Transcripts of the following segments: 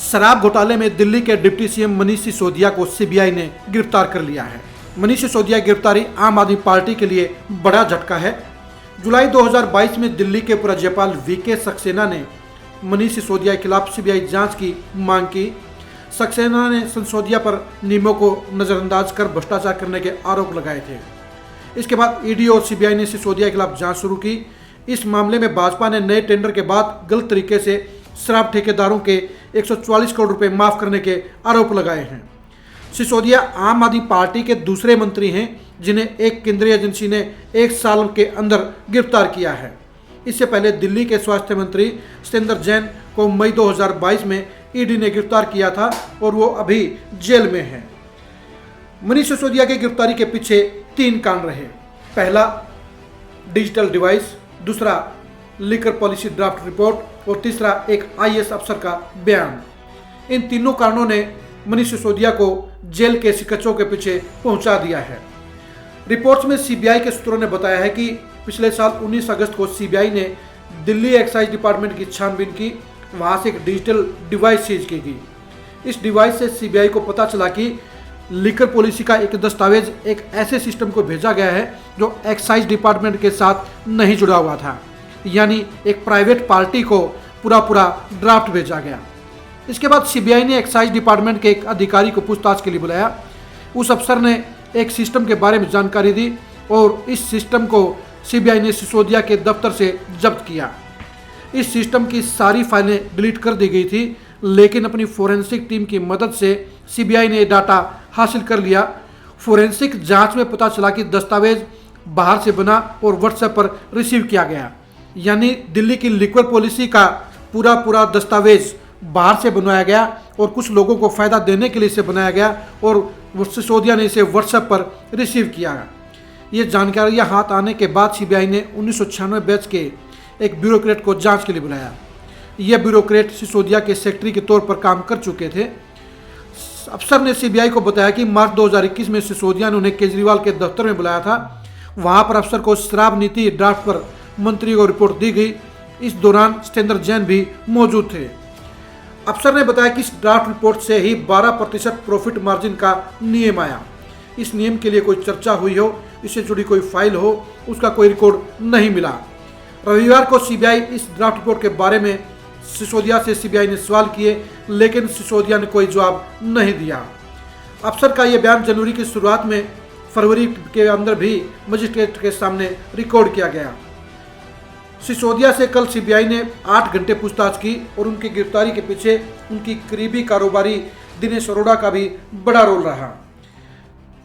शराब घोटाले में दिल्ली के डिप्टी सीएम मनीष सिसोदिया को सीबीआई ने गिरफ्तार कर लिया है। मनीष सिसोदिया की गिरफ्तारी आम आदमी पार्टी के लिए बड़ा झटका है। जुलाई 2022 में दिल्ली के उपराज्यपाल वीके सक्सेना ने मनीष सिसोदिया के खिलाफ सीबीआई जांच की मांग की। सक्सेना ने सिसोदिया पर नियमों को नजरअंदाज कर भ्रष्टाचार करने के आरोप लगाए थे। इसके बाद ईडी और सीबीआई ने सिसोदिया के खिलाफ जांच शुरू की। इस मामले में भाजपा ने नए टेंडर के बाद गलत तरीके से शराब ठेकेदारों के 144 करोड़ रुपए माफ करने के आरोप लगाए हैं। सिसोदिया आम आदमी पार्टी के दूसरे मंत्री हैं जिन्हें एक केंद्रीय एजेंसी ने 1 साल के अंदर गिरफ्तार किया है। इससे पहले दिल्ली के स्वास्थ्य मंत्री सत्येंद्र जैन को मई 2022 में ईडी ने गिरफ्तार किया था और वो अभी जेल में है। मनीष सिसोदिया की गिरफ्तारी के पीछे 3 कारण रहे। पहला, डिजिटल डिवाइस, दूसरा लिकर पॉलिसी ड्राफ्ट रिपोर्ट और तीसरा एक आईएएस अफसर का बयान। इन तीनों कारणों ने मनीष सिसोदिया को जेल के सिकच्चों के पीछे पहुंचा दिया है। रिपोर्ट्स में सीबीआई के सूत्रों ने बताया है कि पिछले साल 19 अगस्त को सीबीआई ने दिल्ली एक्साइज डिपार्टमेंट की छानबीन की। वहां से एक डिजिटल डिवाइस सीज की गई। इस डिवाइस से सीबीआई को पता चला कि लिकर पॉलिसी का एक दस्तावेज एक ऐसे सिस्टम को भेजा गया है जो एक्साइज डिपार्टमेंट के साथ नहीं जुड़ा हुआ था, यानी एक प्राइवेट पार्टी को पूरा ड्राफ्ट भेजा गया। इसके बाद सीबीआई ने एक्साइज डिपार्टमेंट के एक अधिकारी को पूछताछ के लिए बुलाया। उस अफसर ने एक सिस्टम के बारे में जानकारी दी और इस सिस्टम को सीबीआई ने सिसोदिया के दफ्तर से जब्त किया। इस सिस्टम की सारी फाइलें डिलीट कर दी गई थी, लेकिन अपनी फोरेंसिक टीम की मदद से सीबीआई ने डाटा हासिल कर लिया। फोरेंसिक जांच में पता चला कि दस्तावेज बाहर से बना और व्हाट्सएप पर रिसीव किया गया, यानी दिल्ली की लिक्वर पॉलिसी का पूरा दस्तावेज बाहर से बनाया गया और कुछ लोगों को फायदा देने के लिए इसे बनाया गया और सिसोदिया ने इसे व्हाट्सएप पर रिसीव किया। ये जानकारियां हाथ आने के बाद सीबीआई ने 1996 बैच के एक ब्यूरोक्रेट को जांच के लिए बुलाया। यह ब्यूरोक्रेट सिसोदिया के सेक्रेटरी के तौर पर काम कर चुके थे। अफसर ने सीबीआई को बताया कि मार्च 2021 में सिसोदिया ने उन्हें केजरीवाल के दफ्तर में बुलाया था। वहां पर अफसर को शराब नीति ड्राफ्ट पर मंत्री को रिपोर्ट दी गई। इस दौरान सत्येंद्र जैन भी मौजूद थे। अफसर ने बताया कि इस ड्राफ्ट रिपोर्ट से ही 12% प्रॉफिट मार्जिन का नियम आया। इस नियम के लिए कोई चर्चा हुई हो, इससे जुड़ी कोई फाइल हो, उसका कोई रिकॉर्ड नहीं मिला। रविवार को सीबीआई इस ड्राफ्ट रिपोर्ट के बारे में सिसोदिया से सीबीआई ने सवाल किए, लेकिन सिसोदिया ने कोई जवाब नहीं दिया। अफसर का यह बयान जनवरी की शुरुआत में फरवरी के अंदर भी मजिस्ट्रेट के सामने रिकॉर्ड किया गया। सिसोदिया से कल सीबीआई ने 8 घंटे पूछताछ की और उनकी गिरफ्तारी के पीछे उनकी करीबी कारोबारी दिनेश अरोड़ा का भी बड़ा रोल रहा।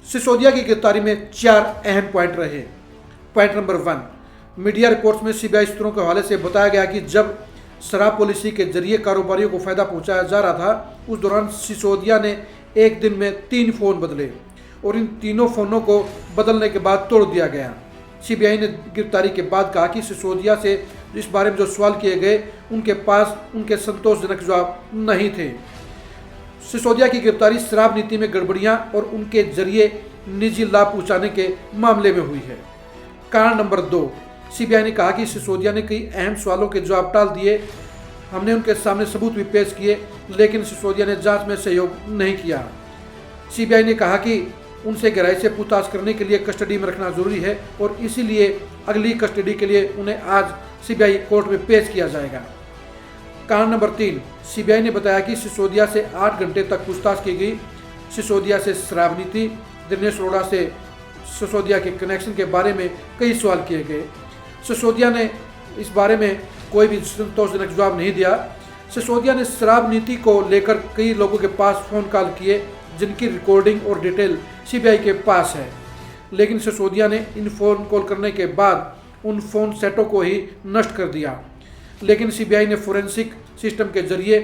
सिसोदिया की गिरफ्तारी में 4 अहम पॉइंट रहे। पॉइंट नंबर 1, मीडिया रिपोर्ट्स में सीबीआई सूत्रों के हवाले से बताया गया कि जब शराब पॉलिसी के जरिए कारोबारियों को फायदा पहुंचाया जा रहा था, उस दौरान सिसोदिया ने एक दिन में 3 फ़ोन बदले और इन तीनों फ़ोनों को बदलने के बाद तोड़ दिया गया। सीबीआई ने गिरफ्तारी के बाद कहा कि सिसोदिया से इस बारे में जो सवाल किए गए उनके पास उनके संतोषजनक जवाब नहीं थे। सिसोदिया की गिरफ्तारी शराब नीति में गड़बड़ियां और उनके जरिए निजी लाभ पहुंचाने के मामले में हुई है। कारण नंबर 2, सीबीआई ने कहा कि सिसोदिया ने कई अहम सवालों के जवाब टाल दिए। हमने उनके सामने सबूत भी पेश किए, लेकिन सिसोदिया ने जांच में सहयोग नहीं किया। सीबीआई ने कहा कि उनसे गहराई से पूछताछ करने के लिए कस्टडी में रखना जरूरी है और इसीलिए अगली कस्टडी के लिए उन्हें आज सीबीआई कोर्ट में पेश किया जाएगा। कारण नंबर 3, सीबीआई ने बताया कि सिसोदिया से 8 घंटे तक पूछताछ की गई। सिसोदिया से शराब नीति, दिनेश अरोड़ा से सिसोदिया के कनेक्शन के बारे में कई सवाल किए गए। सिसोदिया ने इस बारे में कोई भी संतोषजनक जवाब नहीं दिया। सिसोदिया ने शराब नीति को लेकर कई लोगों के पास फ़ोन कॉल किए जिनकी रिकॉर्डिंग और डिटेल सीबीआई के पास है, लेकिन सिसोदिया ने इन फ़ोन कॉल करने के बाद उन फ़ोन सेटों को ही नष्ट कर दिया। लेकिन सीबीआई ने फोरेंसिक सिस्टम के जरिए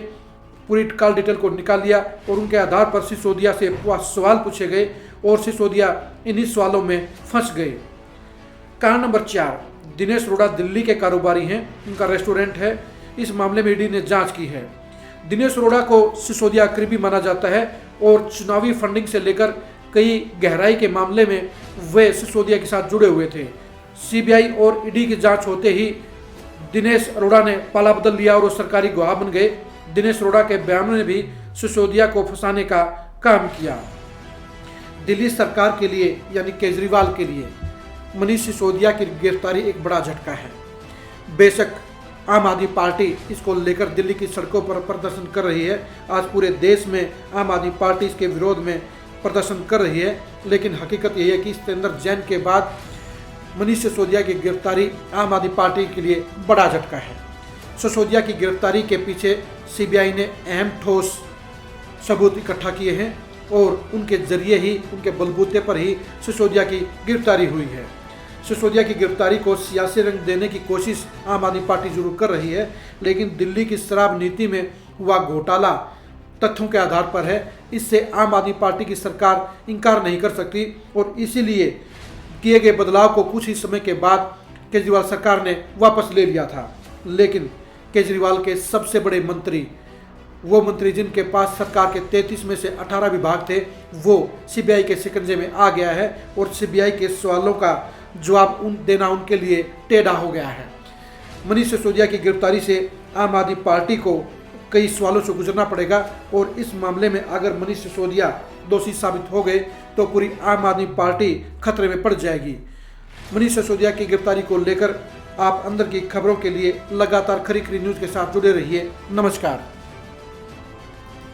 पूरी कॉल डिटेल को निकाल लिया और उनके आधार पर सिसोदिया से सवाल पूछे गए और सिसोदिया इन्हीं सवालों में फंस गए। कारण नंबर 4, दिनेश अरोड़ा दिल्ली के कारोबारी हैं, उनका रेस्टोरेंट है। इस मामले में ईडी ने जांच की है। दिनेश अरोड़ा को सिसोदिया करीबी माना जाता है और चुनावी फंडिंग से लेकर कई गहराई के मामले में वे सिसोदिया के साथ जुड़े हुए थे। सीबीआई और ईडी की जांच होते ही दिनेश अरोड़ा ने पाला बदल लिया और वो सरकारी गवाह बन गए। दिनेश अरोड़ा के बयानों ने भी सिसोदिया को फंसाने का काम किया। दिल्ली सरकार के लिए यानी केजरीवाल के लिए मनीष सिसोदिया की गिरफ्तारी एक बड़ा झटका है। बेशक आम आदमी पार्टी इसको लेकर दिल्ली की सड़कों पर प्रदर्शन कर रही है, आज पूरे देश में आम आदमी पार्टी इसके विरोध में प्रदर्शन कर रही है, लेकिन हकीकत यही है कि सत्येंद्र जैन के बाद मनीष सिसोदिया की गिरफ्तारी आम आदमी पार्टी के लिए बड़ा झटका है। सिसोदिया की गिरफ्तारी के पीछे सीबीआई ने अहम ठोस सबूत इकट्ठा किए हैं और उनके जरिए ही, उनके बलबूते पर ही सिसोदिया की गिरफ्तारी हुई है। सिसोदिया की गिरफ्तारी को सियासी रंग देने की कोशिश आम आदमी पार्टी जरूर कर रही है, लेकिन दिल्ली की शराब नीति में हुआ घोटाला तथ्यों के आधार पर है। इससे आम आदमी पार्टी की सरकार इनकार नहीं कर सकती और इसीलिए किए गए बदलाव को कुछ ही समय के बाद केजरीवाल सरकार ने वापस ले लिया था। लेकिन केजरीवाल के सबसे बड़े मंत्री, वो मंत्री जिनके पास सरकार के 33 में से 18 विभाग थे, वो सीबीआई के शिकंजे में आ गया है और सीबीआई के सवालों का जवाब देना उनके लिए टेढ़ा हो गया है। मनीष सिसोदिया की गिरफ्तारी से आम आदमी पार्टी को कई सवालों से गुजरना पड़ेगा और इस मामले में अगर मनीष सिसोदिया दोषी साबित हो गए तो पूरी आम आदमी पार्टी खतरे में पड़ जाएगी। मनीष सिसोदिया की गिरफ्तारी को लेकर आप अंदर की खबरों के लिए लगातार खरी खरी न्यूज़ के साथ जुड़े रहिए। नमस्कार।